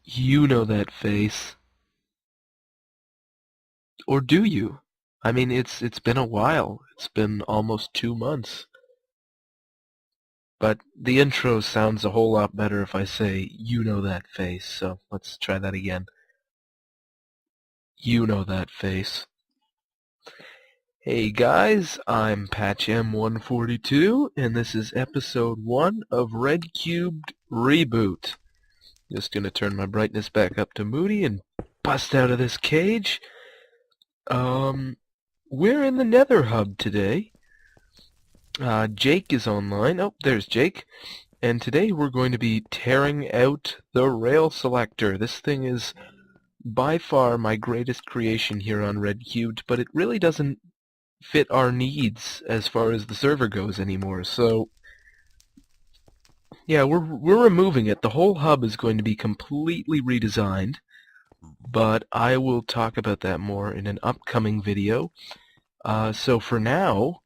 You know that face. Or do you? I mean, it's been a while. It's been almost 2 months. But the intro sounds a whole lot better if I say, you know that face. So let's try that again. You know that face. Hey guys, I'm PatchM142, and this is episode 1 of Redcubed Reboot. Just gonna turn my brightness back up to moody and bust out of this cage. We're in the Nether Hub today. Jake is online. Oh, there's Jake. And today we're going to be tearing out the rail selector. This thing is by far my greatest creation here on Redcubed, but it really doesn't fit our needs as far as the server goes anymore. So yeah, we're removing it. The whole hub is going to be completely redesigned, but I will talk about that more in an upcoming video. So for now,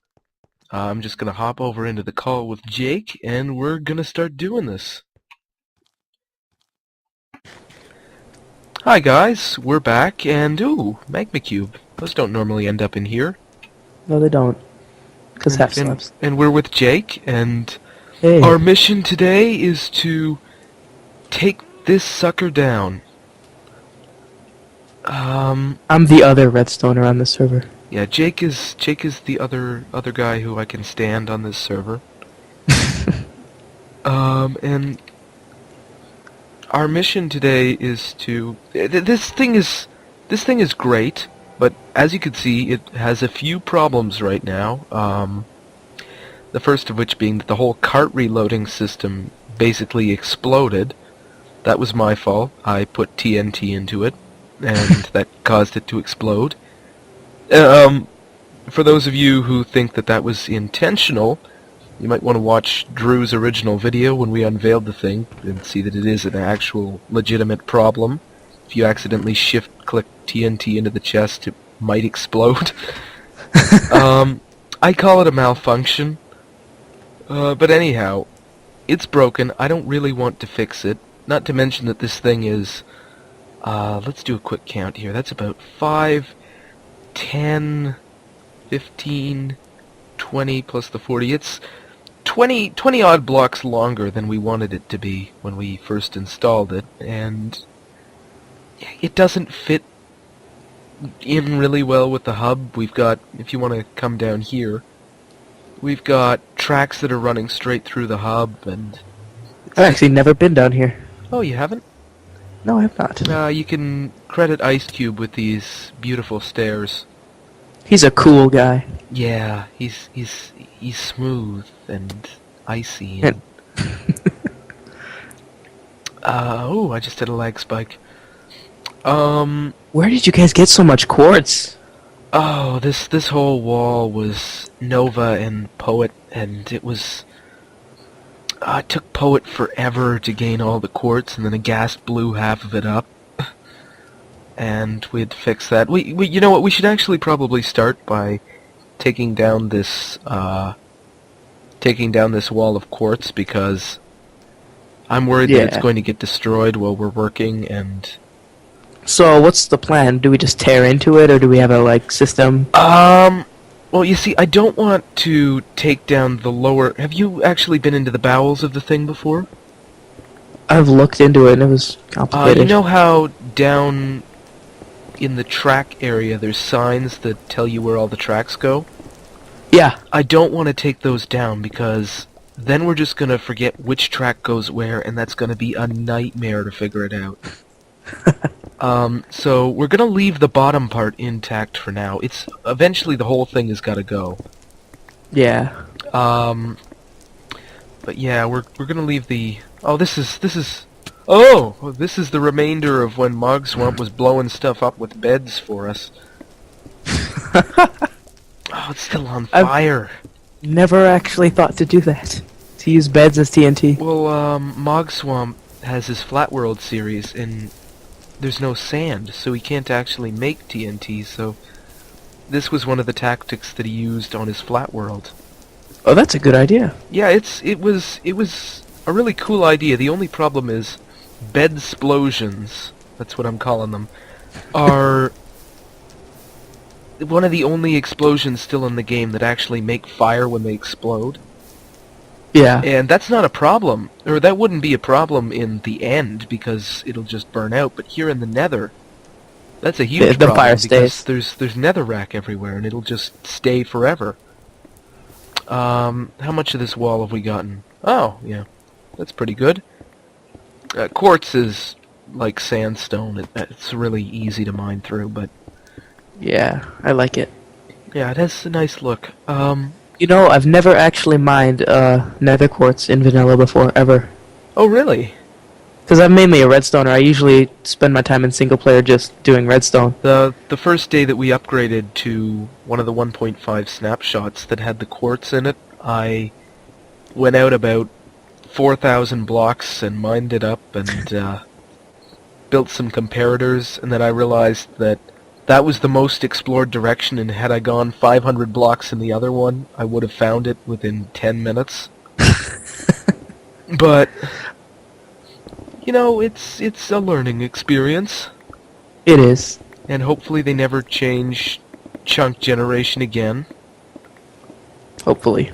I'm just going to hop over into the call with Jake, and we're going to start doing this. Hi guys, we're back, and ooh, magma cube. Those don't normally end up in here. No, they don't. Because half slabs. And we're with Jake, and Hey. our mission today is to take this sucker down. I'm the other redstoner on the server. Yeah, Jake is the other guy who I can stand on this server. And our mission today is to this thing is great, but as you can see, it has a few problems right now. The first of which being that the whole cart reloading system basically exploded. That was my fault. I put TNT into it, and that caused it to explode. For those of you who think that that was intentional, you might want to watch Drew's original video when we unveiled the thing and see that it is an actual legitimate problem. If you accidentally shift-click TNT into the chest, it might explode. I call it a malfunction. But anyhow, it's broken. I don't really want to fix it. Not to mention that this thing is... let's do a quick count here. That's about 5, 10, 15, 20 plus the 40. It's 20 odd blocks longer than we wanted it to be when we first installed it, and it doesn't fit in really well with the hub. We've got, if you want to come down here, we've got tracks that are running straight through the hub, and... I've actually never been down here. Oh, you haven't? No, I have not. You can credit Icecube with these beautiful stairs. He's a cool guy. Yeah, he's smooth and icy. And oh, I just did a lag spike. Where did you guys get so much quartz? Oh, this whole wall was Nova and Poet, and it was... it took Poet forever to gain all the quartz, and then a gas blew half of it up. And we had to fix that. We you know what, we should actually probably start by taking down this wall of quartz, because I'm worried that it's going to get destroyed while we're working. And so what's the plan? Do we just tear into it, or do we have a system? Well, you see, I don't want to take down the lower... Have you actually been into the bowels of the thing before? I've looked into it, and it was complicated. You know how down in the track area there's signs that tell you where all the tracks go? Yeah. I don't want to take those down, because then we're just going to forget which track goes where, and that's going to be a nightmare to figure it out. So we're going to leave the bottom part intact for now. It's eventually the whole thing has got to go. Yeah. But yeah, we're going to leave the... Oh, this is... Oh! This is the remainder of when Mog Swamp was blowing stuff up with beds for us. Oh, it's still on fire. Never actually thought to do that. To use beds as TNT. Well, Mog Swamp has his Flat World series, and there's no sand, so he can't actually make TNT, so this was one of the tactics that he used on his Flat World. Oh, that's a good idea. Yeah, it was a really cool idea. The only problem is bed-splosions, that's what I'm calling them, are one of the only explosions still in the game that actually make fire when they explode. Yeah. And that's not a problem, or that wouldn't be a problem in the end, because it'll just burn out, but here in the Nether, that's a huge The problem, fire because stays. there's netherrack everywhere, and it'll just stay forever. How much of this wall have we gotten? Oh, yeah, that's pretty good. Quartz is like sandstone, it's really easy to mine through, but Yeah, I like it. yeah, it has a nice look. You know, I've never actually mined nether quartz in vanilla before, ever. Oh really? Because I'm mainly a redstoner. I usually spend my time in single player just doing redstone. The first day that we upgraded to one of the 1.5 snapshots that had the quartz in it, I went out about 4,000 blocks and mined it up and built some comparators, and then I realized that that was the most explored direction, and had I gone 500 blocks in the other one, I would have found it within 10 minutes. But, you know, it's a learning experience. It is. And hopefully they never change chunk generation again. Hopefully.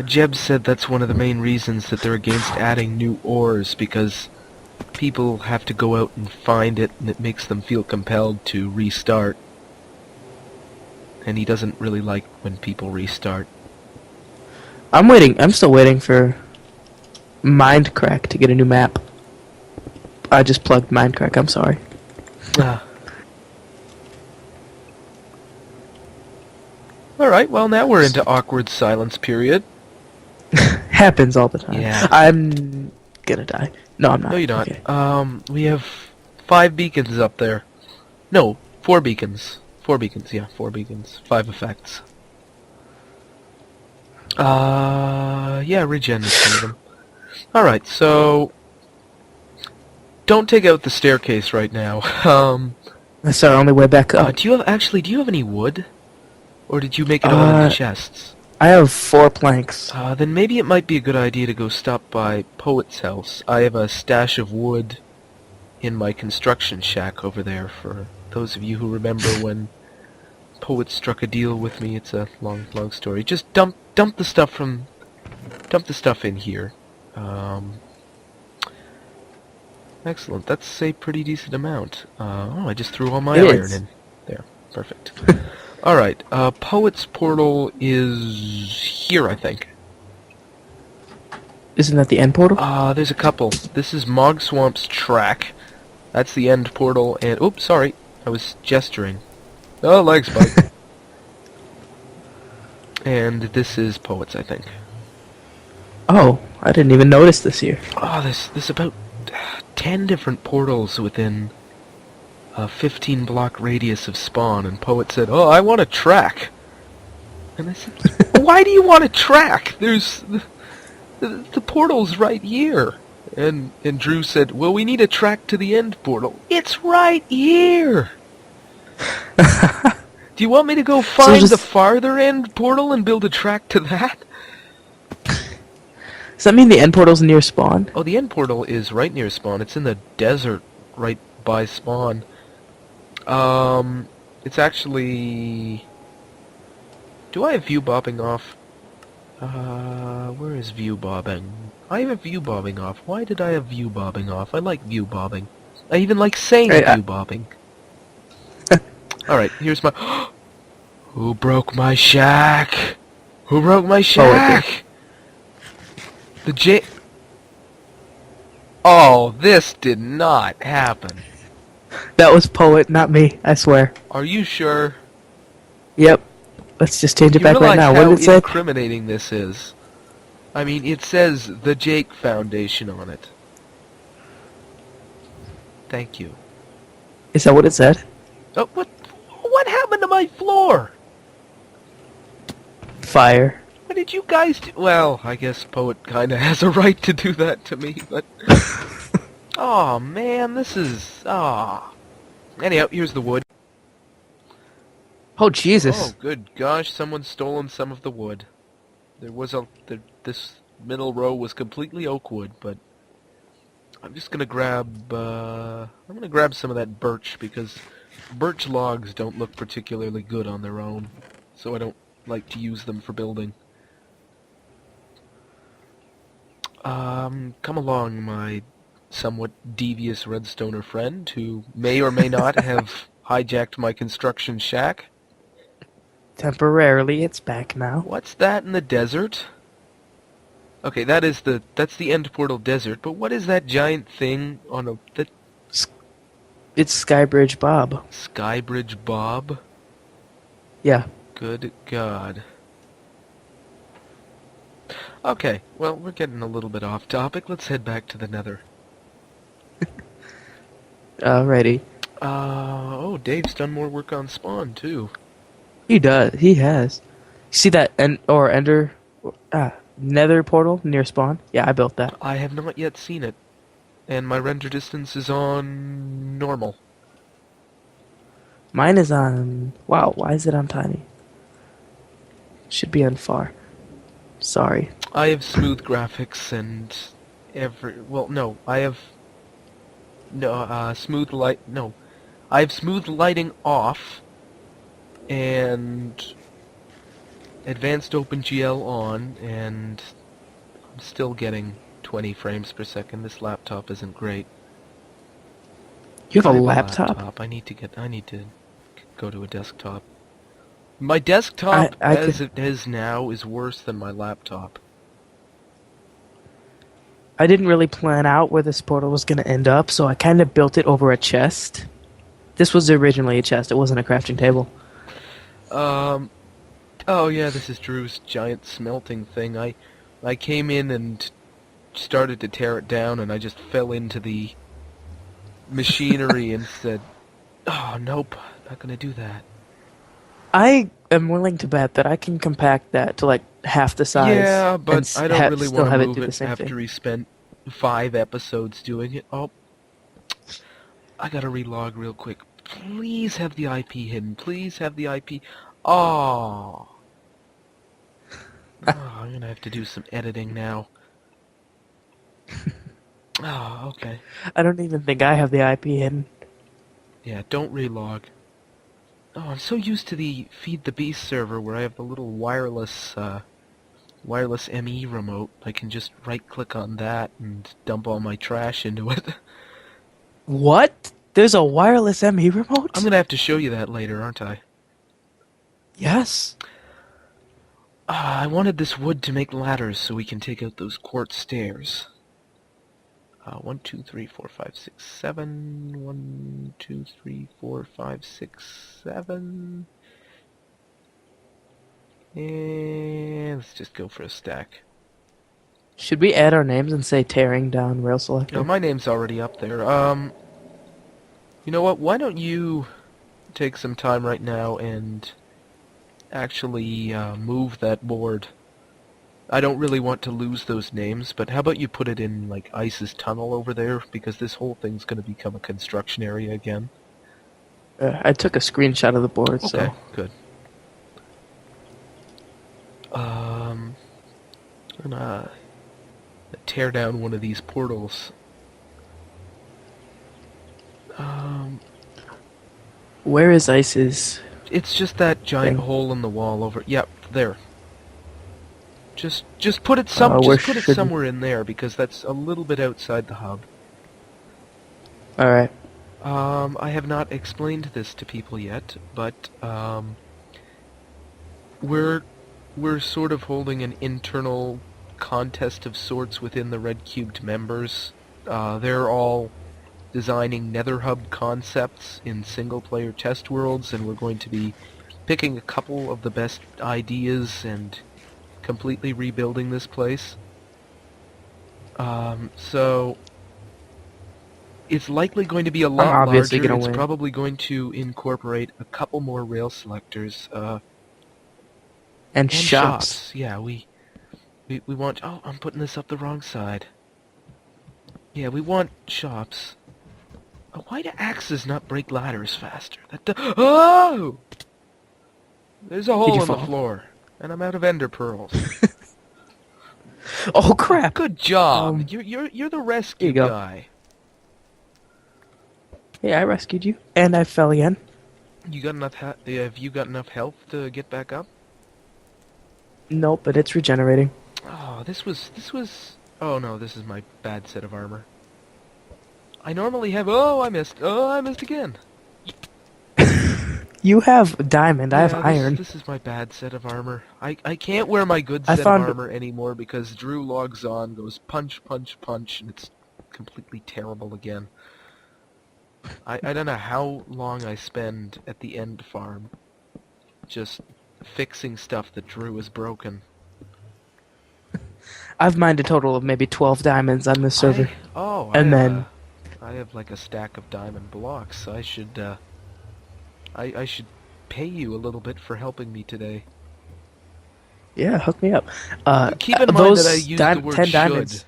Jeb said that's one of the main reasons that they're against adding new ores, because people have to go out and find it, and it makes them feel compelled to restart. And he doesn't really like when people restart. I'm still waiting for Mindcrack to get a new map. I just plugged Mindcrack, I'm sorry. Alright, well now we're into awkward silence period. Happens all the time. Yeah. I'm gonna die. No, I'm not. No, you're not. Okay. We have 5 beacons up there. No, 4 beacons. 4 beacons, yeah, 4 beacons. 5 effects. Yeah, regen is one of them. Alright, so don't take out the staircase right now. That's our only way back up. Do you have any wood? Or did you make it all into chests? I have 4 planks. Then maybe it might be a good idea to go stop by Poet's house. I have a stash of wood in my construction shack over there, for those of you who remember when Poet struck a deal with me. It's a long story. Just dump the stuff in here. Excellent. That's a pretty decent amount. I just threw all my iron in. There. Perfect. Alright, Poet's portal is here, I think. Isn't that the end portal? There's a couple. This is Mog Swamp's track. That's the end portal, and... Oops, sorry. I was gesturing. Oh, leg spike. And this is Poet's, I think. Oh, I didn't even notice this here. Oh, there's about 10 different portals within a 15 block radius of spawn, and Poet said, "Oh, I want a track." And I said, "Why do you want a track? There's the portal's right here." And Drew said, "Well, we need a track to the end portal." It's right here. Do you want me to go find the farther end portal and build a track to that? Does that mean the end portal's near spawn? Oh, the end portal is right near spawn. It's in the desert right by spawn. It's actually... Do I have view bobbing off? Where is view bobbing? I have view bobbing off. Why did I have view bobbing off? I like view bobbing. I even like saying view bobbing. Alright, here's my... Who broke my shack? Who broke my shack? The J... Oh, this did not happen. That was Poet, not me, I swear. Are you sure? Yep. Let's just change it back right now. What did it say? How incriminating this is. I mean, it says the Jake Foundation on it. Thank you. Is that what it said? Oh, what happened to my floor? Fire. What did you guys do? Well, I guess Poet kinda has a right to do that to me, but... Oh man, this is... Anyhow, here's the wood. Oh, Jesus. Oh, good gosh, someone's stolen some of the wood. There was this middle row was completely oak wood, but... I'm just gonna grab, I'm gonna grab some of that birch, because birch logs don't look particularly good on their own, so I don't like to use them for building. Come along, my somewhat devious redstoner friend, who may or may not have hijacked my construction shack. Temporarily, it's back now. What's that in the desert? Okay, that's the end portal desert, but what is that giant thing on that It's Skybridge Bob. Skybridge Bob? Yeah. Good God. Okay, well, we're getting a little bit off topic. Let's head back to the Nether. Alrighty. Oh, Dave's done more work on spawn, too. He does. He has. See that Ender Nether portal near spawn? Yeah, I built that. I have not yet seen it, and my render distance is on normal. Mine is on... Wow, why is it on tiny? Should be on far. Sorry. I have smooth graphics and well, no, I have smooth light. No, I have smooth lighting off and advanced OpenGL on, and I'm still getting 20 frames per second. This laptop isn't great. You have I a have laptop? I need to go to a desktop. My desktop, as it is now, is worse than my laptop. I didn't really plan out where this portal was going to end up, so I kind of built it over a chest. This was originally a chest, it wasn't a crafting table. Oh yeah, this is Drew's giant smelting thing. I came in and started to tear it down, and I just fell into the machinery and said, "Oh, nope, not gonna do that." I am willing to bet that I can compact that to like half the size. Yeah, but I don't really want to move it it after thing. he spent 5 episodes doing it. Oh, I gotta relog real quick. Please have the IP hidden. Please have the IP. Oh. I'm gonna have to do some editing now. Oh, okay. I don't even think I have the IP hidden. Yeah, don't relog. Oh, I'm so used to the Feed the Beast server where I have the little wireless ME remote. I can just right-click on that and dump all my trash into it. What? There's a wireless ME remote? I'm gonna have to show you that later, aren't I? Yes. I wanted this wood to make ladders so we can take out those quartz stairs. 1, 2, 3, 4, 5, 6, 7. 1, 2, 3, 4, 5, 6, 7. And let's just go for a stack. Should we add our names and say tearing down rail selector? No, my name's already up there. You know what? Why don't you take some time right now and actually move that board? I don't really want to lose those names, but how about you put it in, like, Ice's tunnel over there, because this whole thing's going to become a construction area again. I took a screenshot of the board, Okay, so... good. I'm gonna tear down one of these portals. Where is Ice's... It's just that giant thing? hole in the wall over... Yep, there. Just put it somewhere in there, because that's a little bit outside the hub. Alright. I have not explained this to people yet, but we're sort of holding an internal contest of sorts within the Redcubed members. They're all designing Nether Hub concepts in single-player test worlds, and we're going to be picking a couple of the best ideas and completely rebuilding this place. So it's likely going to be a lot larger. It's probably going to incorporate a couple more rail selectors. And shops. Yeah, we want... Oh, I'm putting this up the wrong side. Yeah, we want shops. Why do axes not break ladders faster? Oh! There's a hole in the floor, and I'm out of ender pearls. Oh crap! Good job. You're the rescue guy. Hey, I rescued you, and I fell again. You got enough? Have you got enough health to get back up? Nope, but it's regenerating. Oh, this was. Oh no, this is my bad set of armor. I normally have. Oh, I missed. Oh, I missed again. You have diamond, I have Yeah, iron. this is my bad set of armor. I can't wear my good I set of found armor anymore because Drew logs on, goes punch, punch, punch, and it's completely terrible again. I don't know how long I spend at the end farm just fixing stuff that Drew has broken. I've mined a total of maybe 12 diamonds on this server. I have like a stack of diamond blocks. I should pay you a little bit for helping me today. Yeah, hook me up. Keep in mind those that I used the word 10 should. diamonds.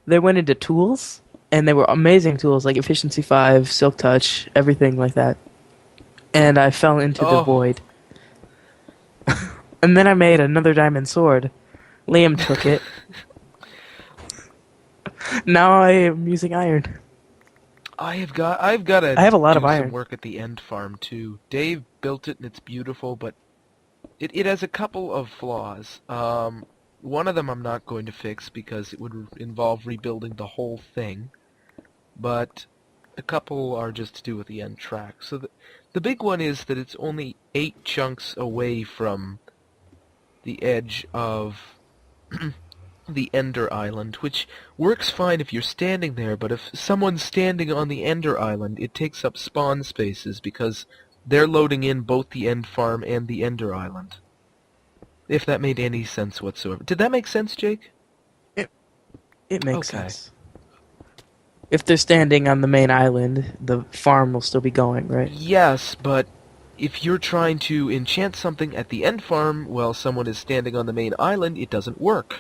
They went into tools, and they were amazing tools like Efficiency 5, Silk Touch, everything like that. And I fell into the void. And then I made another diamond sword. Liam took it. Now I am using iron. I've got to I have a lot of do some iron. work at the end farm too. Dave built it and it's beautiful, but it has a couple of flaws. One of them I'm not going to fix because it would involve rebuilding the whole thing, but a couple are just to do with the end track. So the big one is that it's only 8 chunks away from the edge of the Ender Island, which works fine if you're standing there, but if someone's standing on the Ender Island, it takes up spawn spaces because they're loading in both the End Farm and the Ender Island. If that made any sense whatsoever. Did that make sense, Jake? It makes sense. If they're standing on the main island, the farm will still be going, right? Yes, but if you're trying to enchant something at the End Farm while someone is standing on the main island, it doesn't work.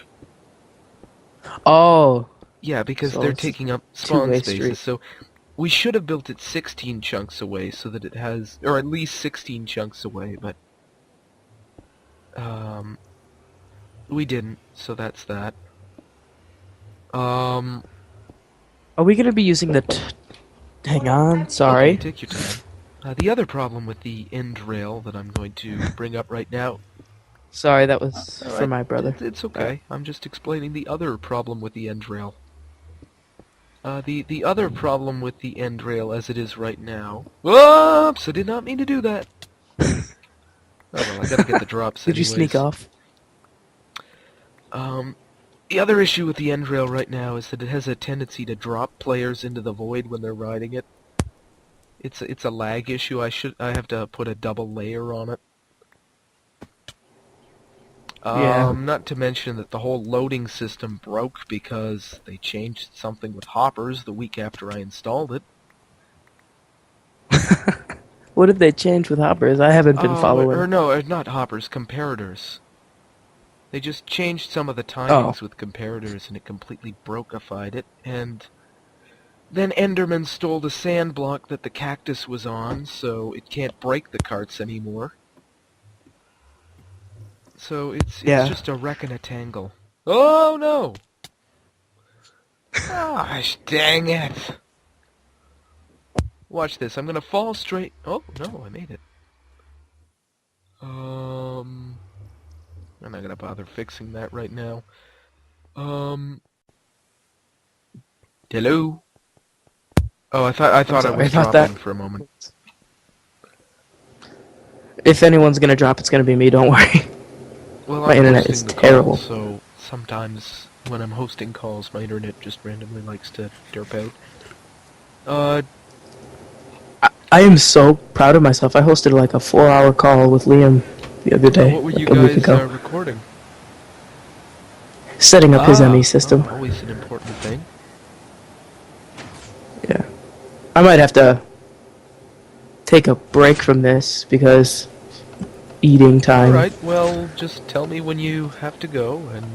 Oh. Yeah, because So they're it's taking up spawn two-way spaces, street. so we should have built it 16 chunks away so that it has, or at least 16 chunks away, but we didn't, so that's that. Are we gonna be using the hang on, sorry. Okay, take your time. The other problem with the end rail that I'm going to bring up right now... Sorry, that was for Alright, my brother. It's okay. I'm just explaining the other problem with the end rail. The other problem with the end rail as it is right now... Whoops! I did not mean to do that! Oh well, I gotta get the drops Did you anyways. sneak off? The other issue with the end rail right now is that it has a tendency to drop players into the void when they're riding it. It's a lag issue. I have to put a double layer on it. Yeah. Not to mention that the whole loading system broke because they changed something with hoppers the week after I installed it. What did they change with hoppers? I haven't been following. Or no, not hoppers, comparators. They just changed some of the timings with comparators and it completely brokified it, and then Enderman stole the sand block that the cactus was on, so it can't break the carts anymore. So it's just a wreck and a tangle. Oh no! Gosh dang it! Watch this, I'm gonna fall straight... Oh, no, I made it. I'm not gonna bother fixing that right now. Hello? Oh, I thought I was dropping for a moment. If anyone's gonna drop, it's gonna be me, don't worry. Well, My internet is terrible. Call, so sometimes when I'm hosting calls, my internet just randomly likes to derp out. I am so proud of myself. I hosted like a 4-hour call with Liam the other day. What were you like a week guys ago. recording? Setting up his ME system. Always an important thing. Yeah. I might have to take a break from this because eating time. Alright, well, just tell me when you have to go, and...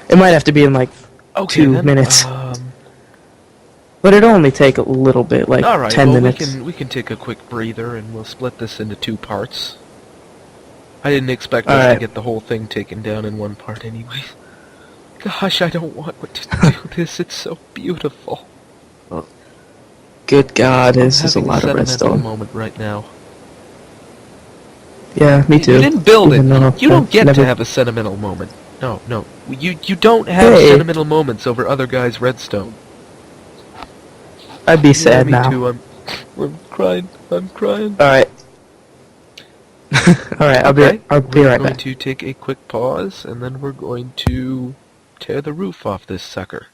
It might have to be in like 2 minutes. But it'll only take a little bit, like 10 minutes. We can take a quick breather, and we'll split this into 2 parts. I didn't expect us to get the whole thing taken down in one part anyway. gosh, I don't want to do this. It's so beautiful. Good God, this I'm is a having lot of sentimental redstone. moment right now. Yeah, me too. You didn't build it. Even though You don't I've get never... to have a sentimental moment. No, no. You don't have Hey. sentimental moments over other guys' redstone. I'd be Yeah, sad me now. too. I'm crying. I'm crying. Alright. Alright, I'll be Okay. right We're going back. to take a quick pause, and then we're going to tear the roof off this sucker.